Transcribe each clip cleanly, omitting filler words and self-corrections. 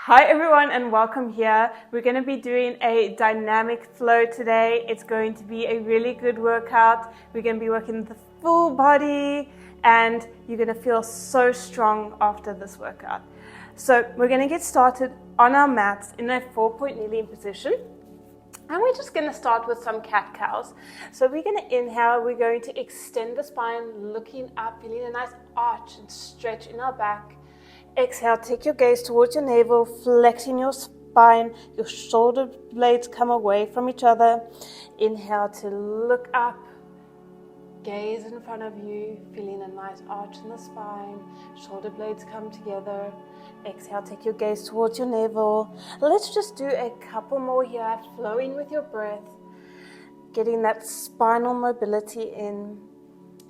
Hi everyone and welcome here. We're going to be doing a dynamic flow today. It's going to be a really good workout. We're going to be working the full body and you're going to feel so strong after this workout. So we're going to get started on our mats in a 4-point kneeling position. And we're just going to start with some cat-cows. So we're going to inhale, we're going to extend the spine, looking up, feeling a nice arch and stretch in our back. Exhale, take your gaze towards your navel, flexing your spine, your shoulder blades come away from each other. Inhale to look up, gaze in front of you, feeling a nice arch in the spine, shoulder blades come together. Exhale, take your gaze towards your navel. Let's just do a couple more here, flowing with your breath, getting that spinal mobility in.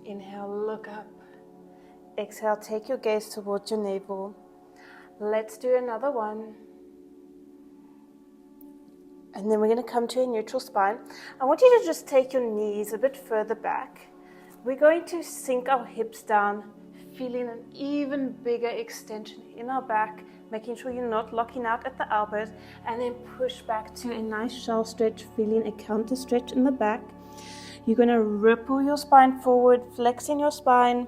Inhale, look up. Exhale, take your gaze towards your navel. Let's do another one. And then we're going to come to a neutral spine. I want you to just take your knees a bit further back. We're going to sink our hips down, feeling an even bigger extension in our back, making sure you're not locking out at the elbows, and then push back to a nice shell stretch, feeling a counter stretch in the back. You're going to ripple your spine forward, flexing your spine.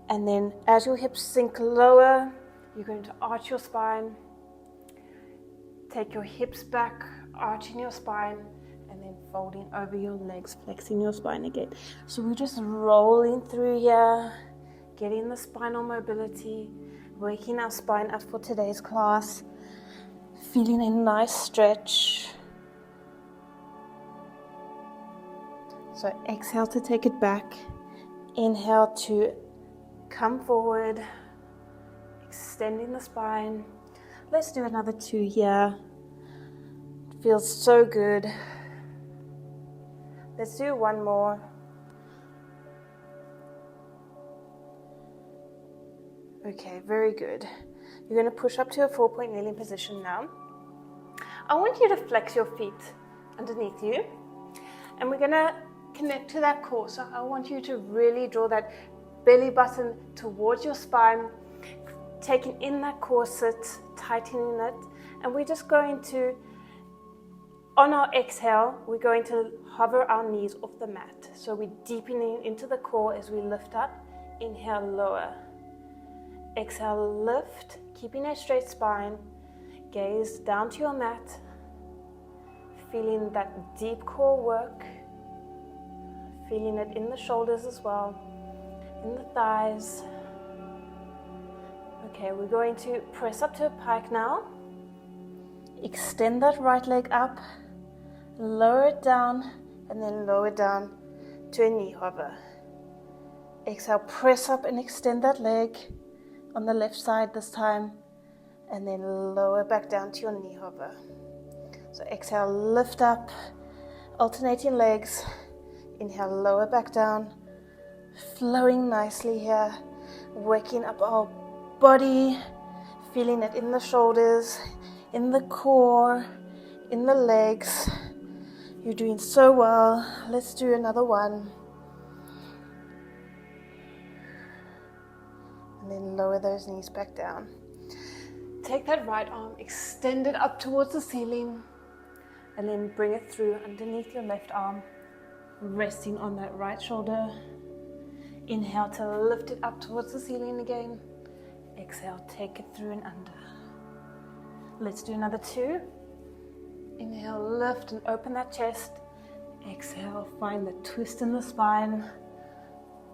And then as your hips sink lower, you're going to arch your spine. Take your hips back, arching your spine, and then folding over your legs, flexing your spine again. So we're just rolling through here, getting the spinal mobility, waking our spine up for today's class, feeling a nice stretch. So exhale to take it back. Inhale to come forward, extending the spine. Let's do another 2 here. It feels so good. Let's do one more. Okay, very good. You're going to push up to a 4-point kneeling position now. I want you to flex your feet underneath you, and we're going to connect to that core. So I want you to really draw that belly button towards your spine, taking in that core sit, tightening it, and we're just going to, on our exhale, we're going to hover our knees off the mat. So we're deepening into the core as we lift up. Inhale, lower. Exhale, lift, keeping a straight spine. Gaze down to your mat, feeling that deep core work, feeling it in the shoulders as well, in the thighs. Okay, we're going to press up to a pike now. Extend that right leg up, lower it down, and then lower it down to a knee hover. Exhale, press up and extend that leg on the left side this time, and then lower back down to your knee hover. So exhale, lift up, alternating legs. Inhale, lower back down, flowing nicely here, waking up our body, feeling it in the shoulders, in the core, in the legs. You're doing so well. Let's do another one. And then lower those knees back down. Take that right arm, extend it up towards the ceiling, and then bring it through underneath your left arm, resting on that right shoulder. Inhale to lift it up towards the ceiling again. Exhale, take it through and under. Let's do another 2. Inhale, lift and open that chest. Exhale, find the twist in the spine.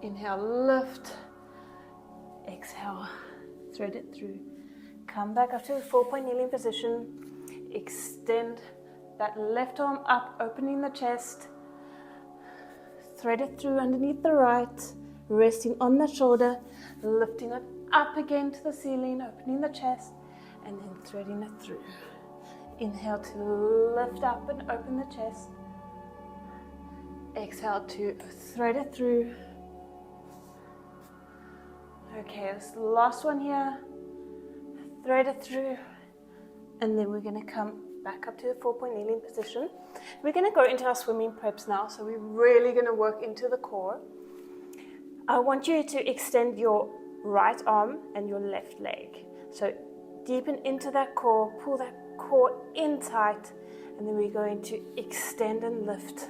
Inhale, lift. Exhale, thread it through. Come back up to a 4-point kneeling position. Extend that left arm up, opening the chest. Thread it through underneath the right, resting on the shoulder, lifting it up again to the ceiling, opening the chest, and then threading it through. Inhale to lift up and open the chest. Exhale to thread it through. Okay, this is the last one here. Thread it through, and then we're going to come back up to a 4-point kneeling position. We're going to go into our swimming preps now, so we're really going to work into the core. I want you to extend your right arm and your left leg. So deepen into that core, pull that core in tight, and then we're going to extend and lift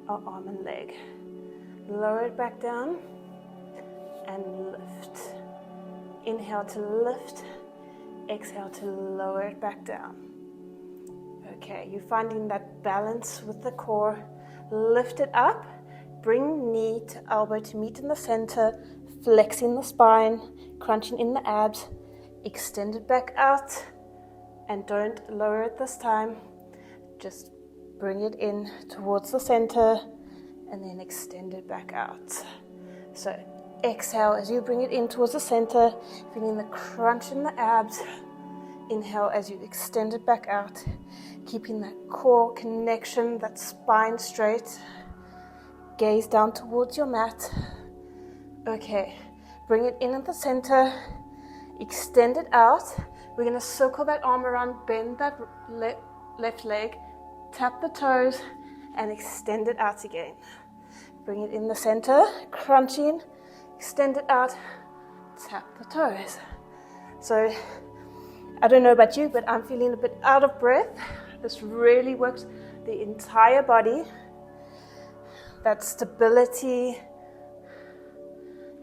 our arm and leg. Lower it back down and lift. Inhale to lift, exhale to lower it back down. Okay, you're finding that balance with the core. Lift it up, bring knee to elbow to meet in the center, flexing the spine, crunching in the abs, extend it back out, and don't lower it this time. Just bring it in towards the center and then extend it back out. So exhale as you bring it in towards the center, feeling the crunch in the abs. Inhale as you extend it back out, keeping that core connection, that spine straight. Gaze down towards your mat. Okay, bring it in at the center, extend it out. We're going to circle that arm around, bend that left leg, tap the toes, and extend it out again. Bring it in the center, crunching, extend it out, tap the toes. So, I don't know about you, but I'm feeling a bit out of breath. This really works the entire body. That stability.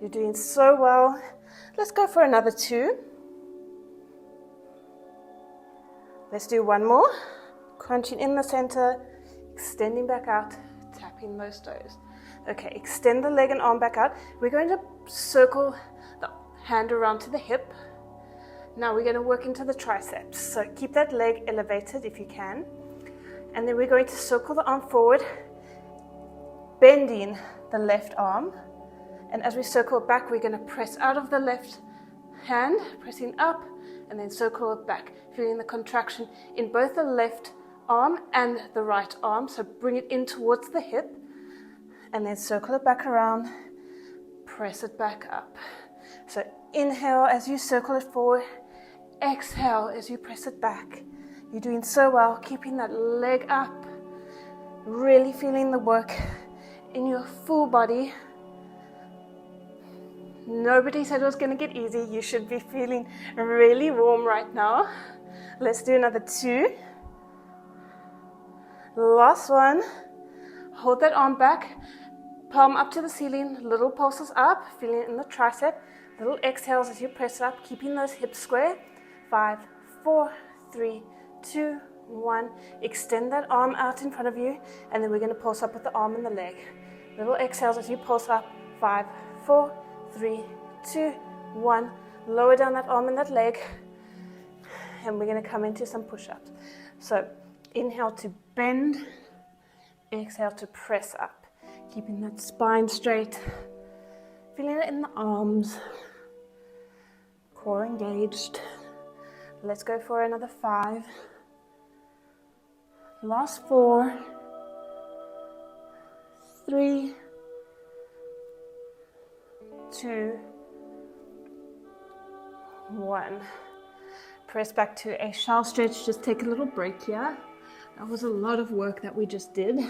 You're doing so well. Let's go for another 2. Let's do one more. Crunching in the center, extending back out, tapping those toes. Okay, extend the leg and arm back out. We're going to circle the hand around to the hip. Now we're going to work into the triceps. So keep that leg elevated if you can. And then we're going to circle the arm forward, bending the left arm. And as we circle it back, we're going to press out of the left hand, pressing up, and then circle it back, feeling the contraction in both the left arm and the right arm. So bring it in towards the hip, and then circle it back around, press it back up. So inhale as you circle it forward, exhale as you press it back. You're doing so well, keeping that leg up, really feeling the work in your full body. Nobody said it was going to get easy. You should be feeling really warm right now. Let's do another 2. Last one. Hold that arm back, palm up to the ceiling, little pulses up, feeling it in the tricep. Little exhales as you press up, keeping those hips square. 5, 4, 3, 2, 1. Extend that arm out in front of you, and then we're going to pulse up with the arm and the leg. Little exhales as you pulse up. 5, 4, 3, 2, 1. Lower down that arm and that leg, and we're going to come into some push-ups. So inhale to bend, exhale to press up, keeping that spine straight, feeling it in the arms, core engaged. Let's go for another 5. Last 4, 3, 2, 1. Press back to a shell stretch. Just take a little break here. That was a lot of work that we just did.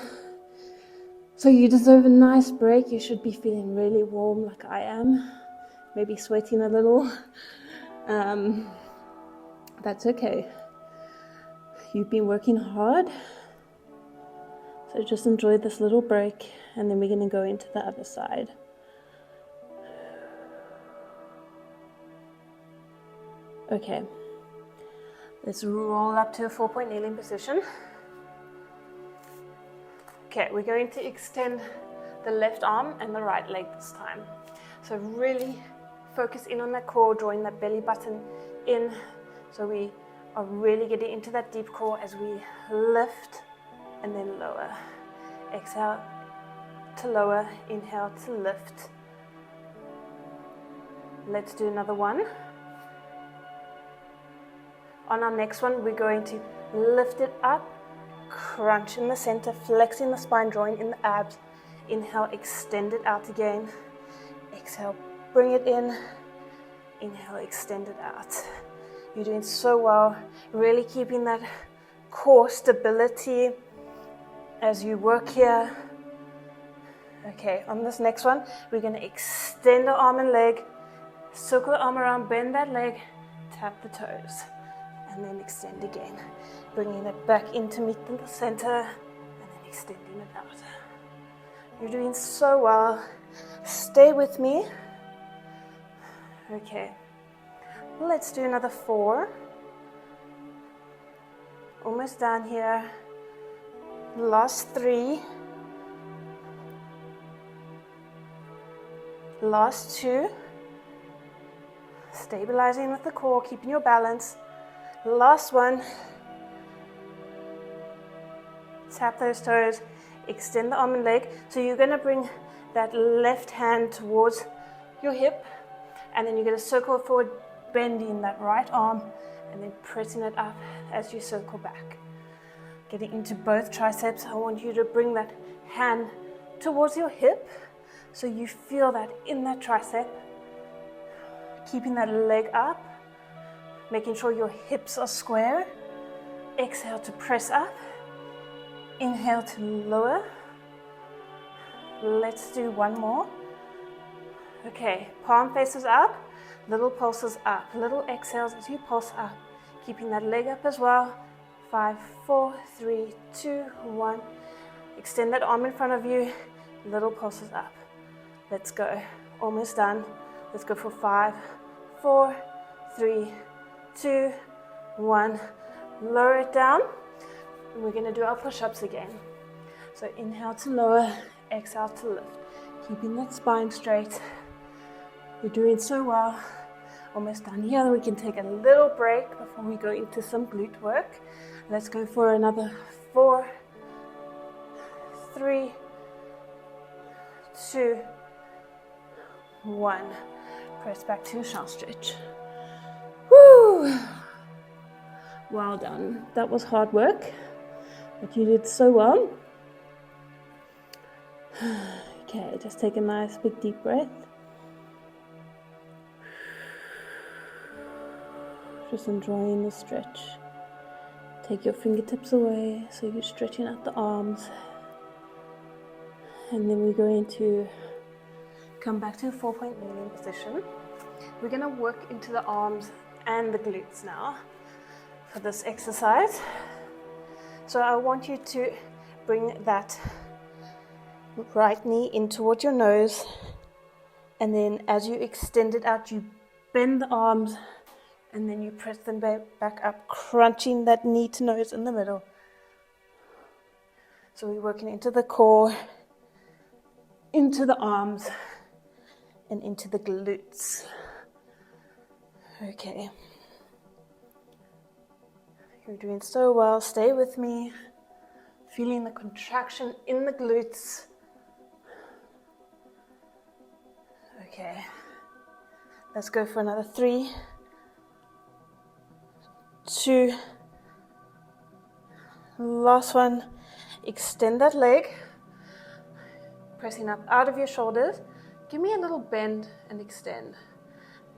So you deserve a nice break. You should be feeling really warm like I am. Maybe sweating a little. That's okay. You've been working hard. So just enjoy this little break, and then we're going to go into the other side. Okay. Let's roll up to a 4-point kneeling position. Okay, we're going to extend the left arm and the right leg this time. So really focus in on that core, drawing that belly button in. So we are really getting into that deep core as we lift and then lower. Exhale to lower, inhale to lift. Let's do another one. On our next one, we're going to lift it up, crunch in the center, flexing the spine, drawing in the abs. Inhale, extend it out again. Exhale, bring it in. Inhale, extend it out. You're doing so well, really keeping that core stability as you work here. Okay, on this next one, we're going to extend the arm and leg, circle the arm around, bend that leg, tap the toes. and then extend again. Bringing it back in to meet in the center, and then extending it out. You're doing so well. Stay with me. Okay. Let's do another 4. Almost done here. Last 3. Last 2. Stabilizing with the core, keeping your balance. Last 1. Tap those toes. Extend the arm and leg. So you're going to bring that left hand towards your hip, and then you're going to circle forward, bending that right arm, and then pressing it up as you circle back. Getting into both triceps. I want you to bring that hand towards your hip so you feel that in that tricep. Keeping that leg up, making sure your hips are square. Exhale to press up. Inhale to lower. Let's do 1 more. Okay, palm faces up, little pulses up, little exhales as you pulse up. Keeping that leg up as well. 5, 4, 3, 2, 1. Extend that arm in front of you, little pulses up. Let's go. Almost done. Let's go for 5, 4, 3, 2, 1. Lower it down. And we're going to do our push-ups again. So inhale to lower, exhale to lift. Keeping that spine straight. You're doing so well. Almost done here. We can take a little break before we go into some glute work. Let's go for another 4, 3, 2, 1. Press back to your shelf stretch. Woo! Well done. That was hard work, but you did so well. Okay, just take a nice big deep breath. Just enjoying the stretch. Take your fingertips away so you're stretching out the arms. And then we're going to come back to a 4-point kneeling position. We're going to work into the arms and the glutes now for this exercise. So I want you to bring that right knee in towards your nose, and then as you extend it out, you bend the arms, and then you press them back up, crunching that knee to nose in the middle. So we're working into the core, into the arms, and into the glutes. Okay. You're doing so well. Stay with me. Feeling the contraction in the glutes. Okay. Let's go for another 3, 2. Last one. Extend that leg. Pressing up out of your shoulders. Give me a little bend and extend.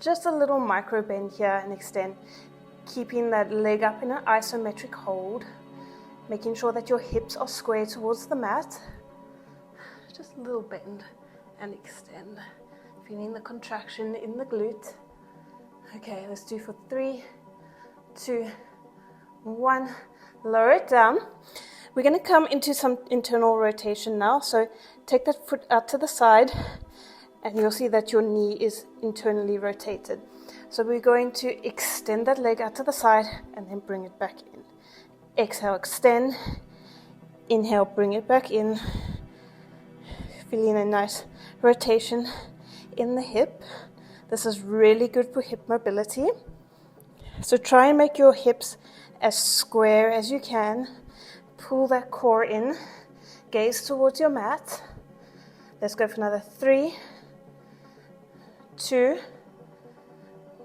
Just a little micro bend here and extend. Keeping that leg up in an isometric hold. Making sure that your hips are square towards the mat. Just a little bend and extend. Feeling the contraction in the glute. Okay, let's do for 3, 2, 1. Lower it down. We're going to come into some internal rotation now. So take that foot out to the side, and you'll see that your knee is internally rotated. So we're going to extend that leg out to the side and then bring it back in. Exhale, extend. Inhale, bring it back in. Feeling a nice rotation in the hip. This is really good for hip mobility. So try and make your hips as square as you can. Pull that core in. Gaze towards your mat. Let's go for another 3, 2,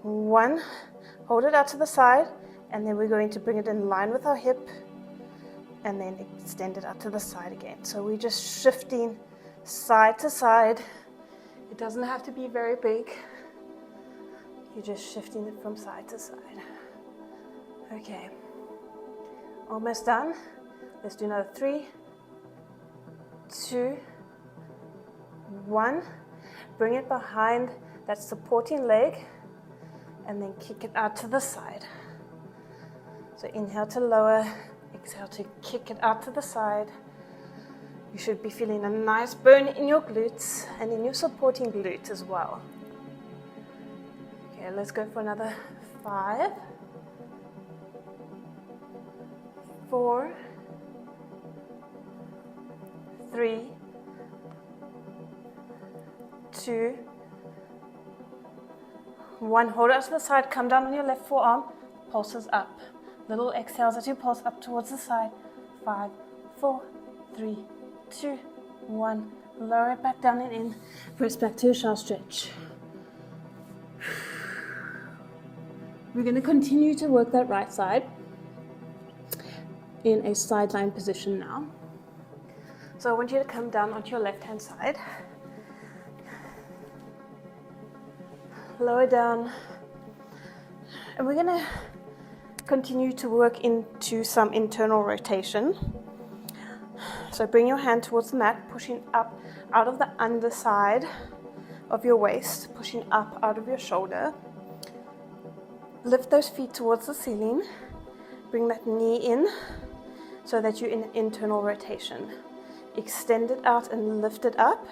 1. Hold it out to the side, and then we're going to bring it in line with our hip and then extend it out to the side again. So we're just shifting side to side. It doesn't have to be very big. You're just shifting it from side to side. Okay. Almost done. Let's do another 3, 2, 1. Bring it behind that supporting leg and then kick it out to the side. So inhale to lower, exhale to kick it out to the side. You should be feeling a nice burn in your glutes and in your supporting glute as well. Okay, let's go for another 5, 4, 3, 2, 1. Hold it out to the side, come down on your left forearm, pulses up. Little exhales as you pulse up towards the side. 5, 4, 3, 2, 1. Lower it back down and in. Press back to a shallow stretch. We're going to continue to work that right side in a sideline position now. So I want you to come down onto your left-hand side. Lower down. And we're going to continue to work into some internal rotation. So bring your hand towards the mat, pushing up out of the underside of your waist, pushing up out of your shoulder. Lift those feet towards the ceiling. Bring that knee in so that you're in internal rotation. Extend it out and lift it up,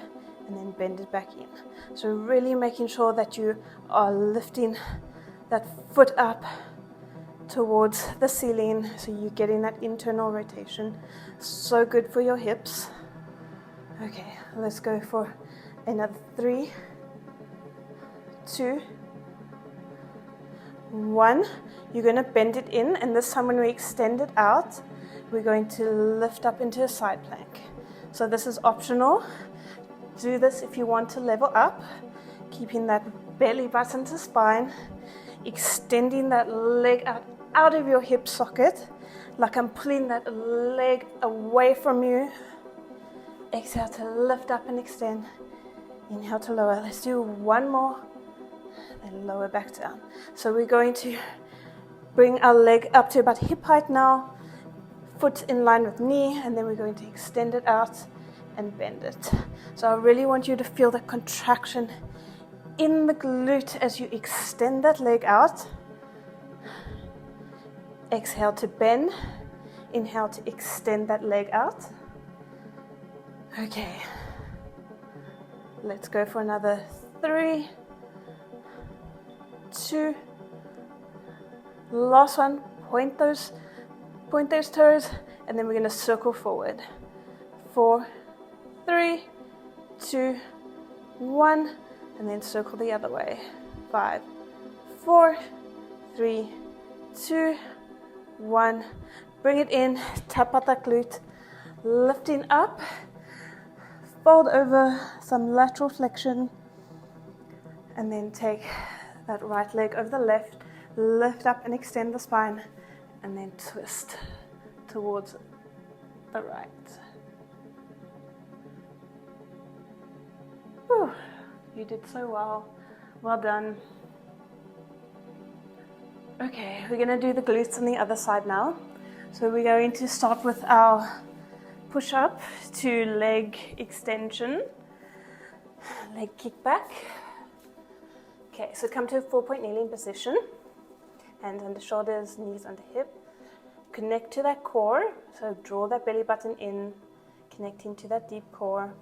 and then bend it back in. So really making sure that you are lifting that foot up towards the ceiling, so you're getting that internal rotation. So good for your hips. Okay, let's go for another 3, 2, 1. You're going to bend it in, and this time when we extend it out, we're going to lift up into a side plank. So this is optional. Do this if you want to level up, keeping that belly button to spine, extending that leg out of your hip socket, like I'm pulling that leg away from you. Exhale to lift up and extend. Inhale to lower. Let's do one more, and lower back down. So we're going to bring our leg up to about hip height now, foot in line with knee, and then we're going to extend it out and bend it. So I really want you to feel the contraction in the glute as you extend that leg out. Exhale to bend. Inhale to extend that leg out. Okay. Let's go for another 3, 2. Last one. Point those toes, and then we're going to circle forward. 4, 3, 2, 1, and then circle the other way. 5, 4, 3, 2, 1. Bring it in, tap out that glute, lifting up, fold over, some lateral flexion, and then take that right leg over the left, lift up and extend the spine, and then twist towards the right. Whew, you did so well. Well done. Okay, we're going to do the glutes on the other side now. So we're going to start with our push-up to leg extension, leg kick back. Okay, so come to a 4-point kneeling position. Hands under shoulders, knees under hip. Connect to that core, so draw that belly button in, connecting to that deep core.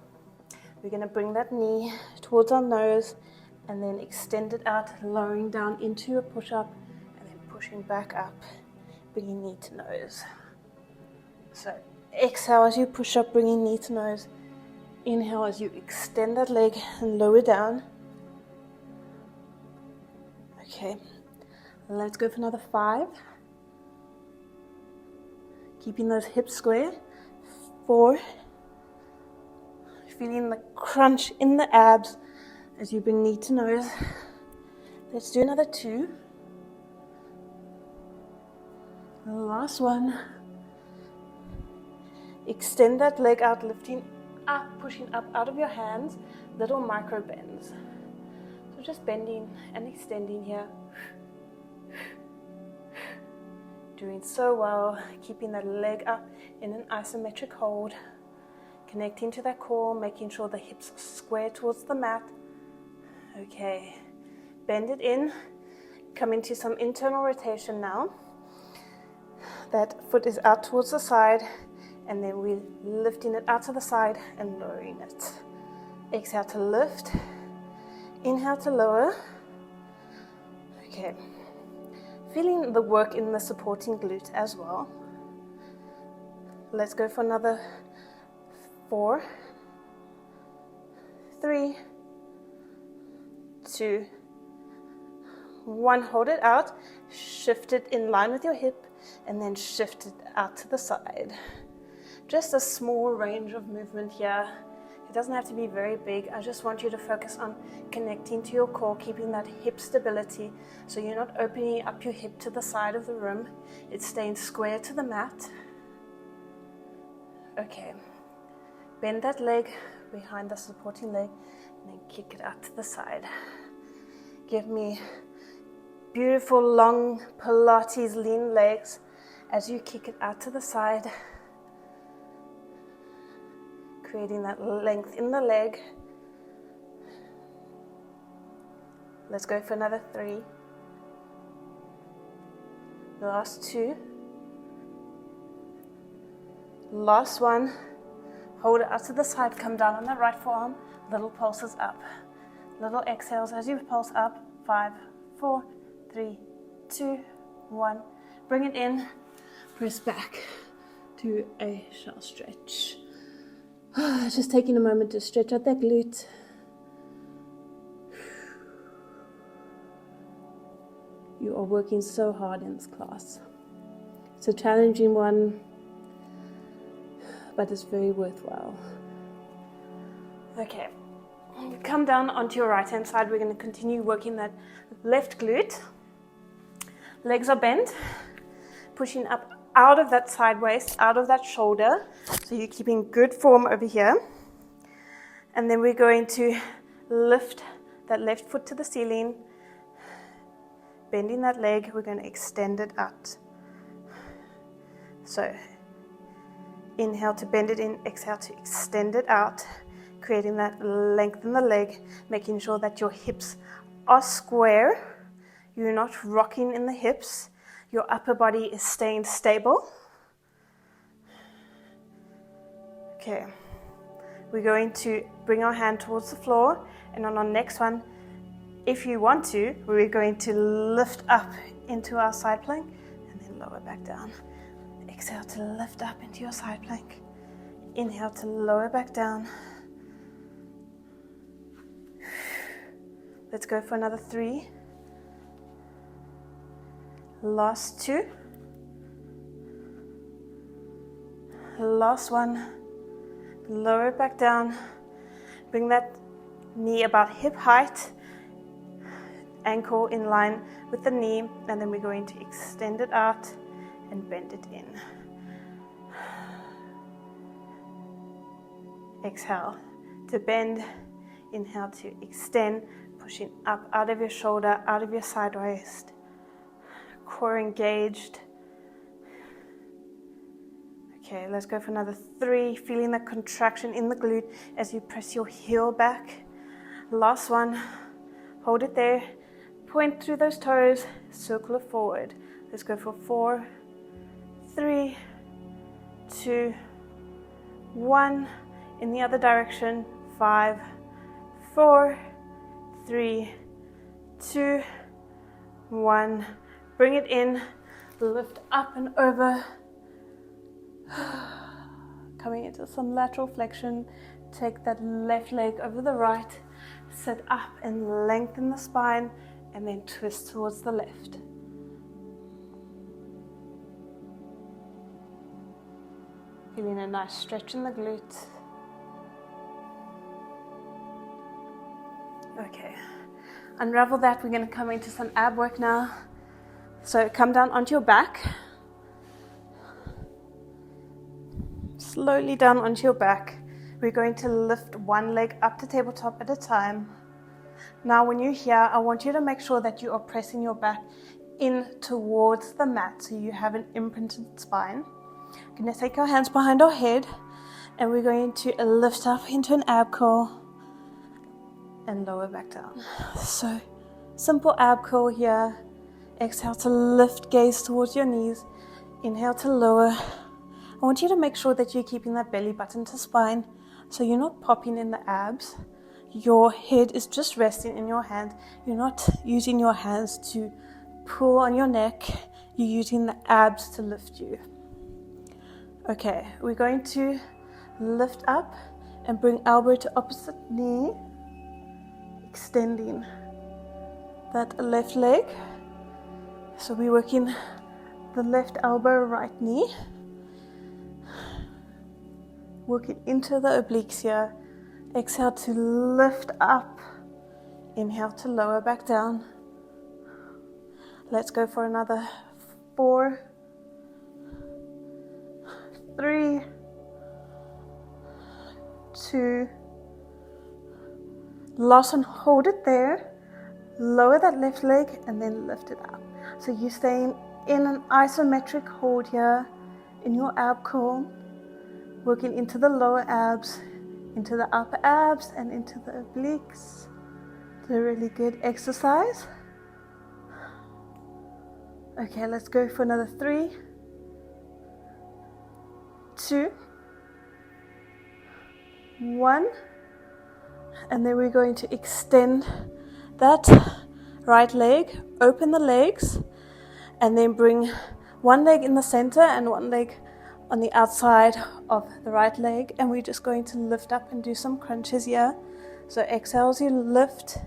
We're going to bring that knee towards our nose and then extend it out, lowering down into a push-up and then pushing back up, bringing knee to nose. So exhale as you push up, bringing knee to nose. Inhale as you extend that leg and lower down. Okay, let's go for another 5. Keeping those hips square. 4. Feeling the crunch in the abs as you bring knee to nose. Let's do another 2. The last one. Extend that leg out, lifting up, pushing up out of your hands. Little micro bends. So just bending and extending here. Doing so well, keeping that leg up in an isometric hold, connecting to that core, making sure the hips are square towards the mat. Okay, bend it in, come into some internal rotation now. that foot is out towards the side, and then we're lifting it out to the side and lowering it. Exhale to lift, inhale to lower. Okay, feeling the work in the supporting glute as well. Let's go for another 4, 3, 2, 1. Hold it out, shift it in line with your hip, and then shift it out to the side. Just a small range of movement here. It doesn't have to be very big. I just want you to focus on connecting to your core, keeping that hip stability, so you're not opening up your hip to the side of the room. It's staying square to the mat. Okay, bend that leg behind the supporting leg, and then kick it out to the side. Give me beautiful long Pilates lean legs as you kick it out to the side, creating that length in the leg. Let's go for another 3. The last 2. Last 1. Hold it out to the side, come down on that right forearm, little pulses up. Little exhales as you pulse up. 5, 4, 3, 2, 1. Bring it in, press back to a shell stretch. Just taking a moment to stretch out that glute. You are working so hard in this class. It's a challenging one, but it's very worthwhile. Okay, come down onto your right hand side. We're going to continue working that left glute. Legs are bent, pushing up out of that side waist, out of that shoulder. So you're keeping good form over here. And then we're going to lift that left foot to the ceiling, bending that leg. We're going to extend it out. So inhale to bend it in, exhale to extend it out, creating that length in the leg, making sure that your hips are square. You're not rocking in the hips. Your upper body is staying stable. Okay, we're going to bring our hand towards the floor, and on our next one, if you want to, we're going to lift up into our side plank and then lower back down. Exhale to lift up into your side plank. Inhale to lower back down. Let's go for another 3. Last 2. Last 1. Lower it back down. Bring that knee about hip height. Ankle in line with the knee. And then we're going to extend it out and bend it in. Exhale to bend. Inhale to extend. Pushing up out of your shoulder, out of your side waist. Core engaged. Okay, let's go for another 3. Feeling that contraction in the glute as you press your heel back. Last 1. Hold it there. Point through those toes. Circle it forward. Let's go for 4, 3, 2, 1. In the other direction. 5, 4, 3, 2, 1. Bring it in, lift up and over. Coming into some lateral flexion. Take that left leg over the right. Sit up and lengthen the spine, and then twist towards the left. Feeling a nice stretch in the glute. Okay, unravel that. We're going to come into some ab work now. So come down onto your back. Slowly down onto your back. We're going to lift one leg up to tabletop at a time. Now when you're here, I want you to make sure that you are pressing your back in towards the mat so you have an imprinted spine. We're going to take our hands behind our head and we're going to lift up into an ab curl and lower back down. So simple ab curl here. Exhale to lift, gaze towards your knees. Inhale to lower. I want you to make sure that you're keeping that belly button to spine, so you're not popping in the abs. Your head is just resting in your hand. You're not using your hands to pull on your neck. You're using the abs to lift you. Okay, we're going to lift up and bring elbow to opposite knee, extending that left leg. So we're working the left elbow, right knee, working into the obliques here. Exhale to lift up, inhale to lower back down. Let's go for another 4, 3, 2, last one, hold it there, lower that left leg and then lift it up. So you're staying in an isometric hold here in your ab curl, working into the lower abs, into the upper abs and into the obliques. It's a really good exercise. Okay, let's go for another 3, 2, 1, and then we're going to extend that right leg, open the legs, and then bring one leg in the center and one leg on the outside of the right leg, and we're just going to lift up and do some crunches here. So exhale as you lift,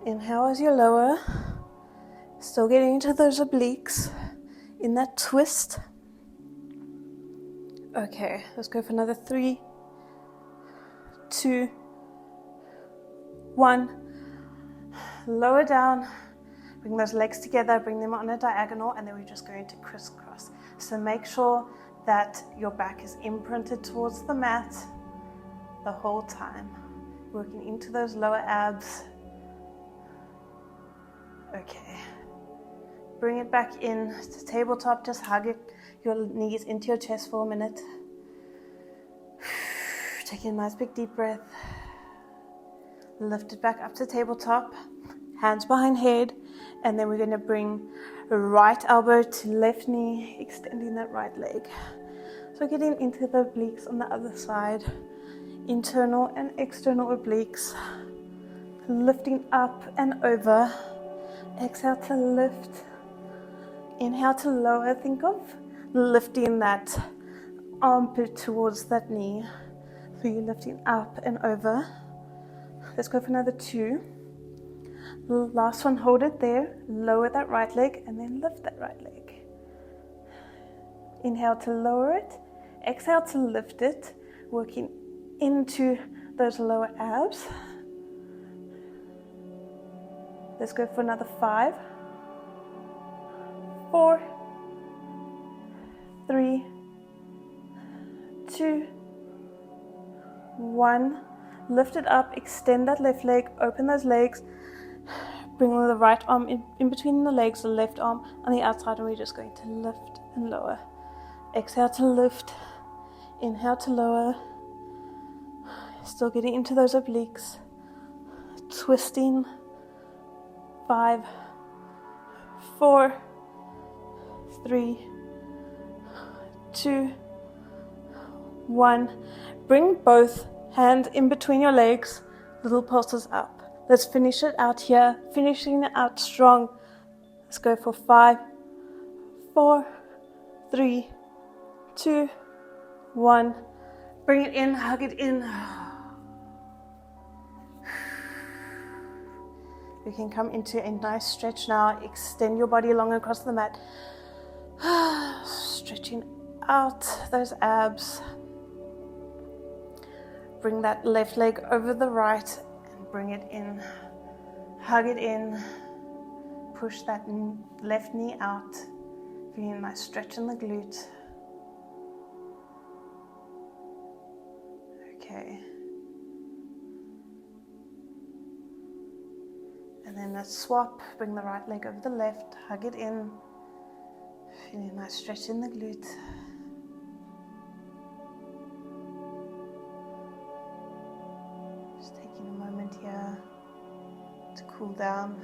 inhale as you lower, still getting into those obliques in that twist. Okay, let's go for another 3, 2, 1. Lower down, bring those legs together, bring them on a diagonal, and then we're just going to crisscross. So make sure that your back is imprinted towards the mat the whole time, working into those lower abs. Okay, bring it back in to tabletop. Just hug your knees into your chest for a minute. Take a nice big deep breath. Lift it back up to tabletop, hands behind head, and then we're going to bring right elbow to left knee, extending that right leg. So getting into the obliques on the other side, internal and external obliques, lifting up and over. Exhale to lift, inhale to lower. Think of lifting that armpit towards that knee. So you're lifting up and over. Let's go for another 2. Last one, hold it there, lower that right leg and then lift that right leg. Inhale to lower it, exhale to lift it, working into those lower abs. Let's go for another 5, 4, 3, 2, 1. Lift it up, extend that left leg, open those legs, bring the right arm in between the legs, the left arm on the outside, and we're just going to lift and lower. Exhale to lift, inhale to lower, still getting into those obliques, twisting. 5, 4, 3, 2, 1. Bring both hands in between your legs, little pulses up. Let's finish it out here, finishing it out strong. Let's go for 5, 4, 3, 2, 1. Bring it in, hug it in. You can come into a nice stretch now. Extend your body long across the mat. Stretching out those abs. Bring that left leg over the right and bring it in. Hug it in. Push that left knee out. Feeling a nice stretch in the glute. Okay. And then let's swap. Bring the right leg over the left. Hug it in. Feeling a nice stretch in the glute. Just taking a moment here to cool down.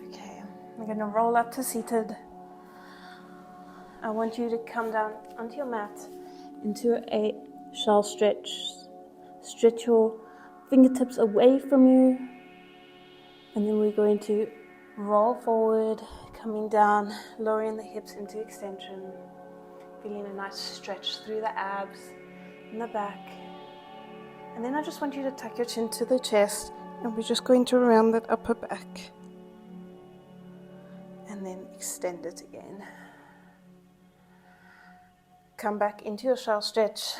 Okay, We're going to roll up to seated. I want you to come down onto your mat into a shell stretch. Stretch your fingertips away from you, and then we're going to roll forward, coming down, lowering the hips into extension, feeling a nice stretch through the abs and the back. And then I just want you to tuck your chin to the chest, and we're just going to round that upper back and then extend it again. Come back into your shell stretch.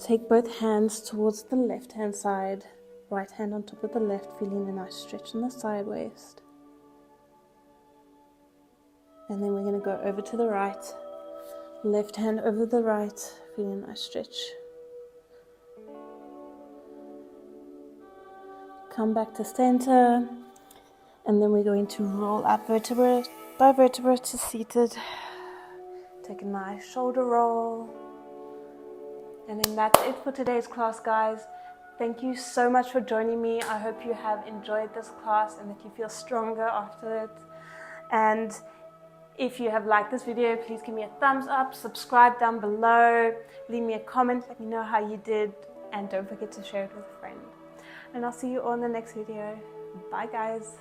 Take both hands towards the left hand side, right hand on top of the left, feeling a nice stretch in the side waist. And then we're going to go over to the right, left hand over the right, feeling a nice stretch. Come back to center, and then we're going to roll up vertebra by vertebra to seated. Take a nice shoulder roll. And then that's it for today's class, guys. Thank you so much for joining me. I hope you have enjoyed this class and that you feel stronger after it. And if you have liked this video, please give me a thumbs up, subscribe down below, leave me a comment, let me know how you did, and don't forget to share it with a friend. And I'll see you all in the next video. Bye, guys.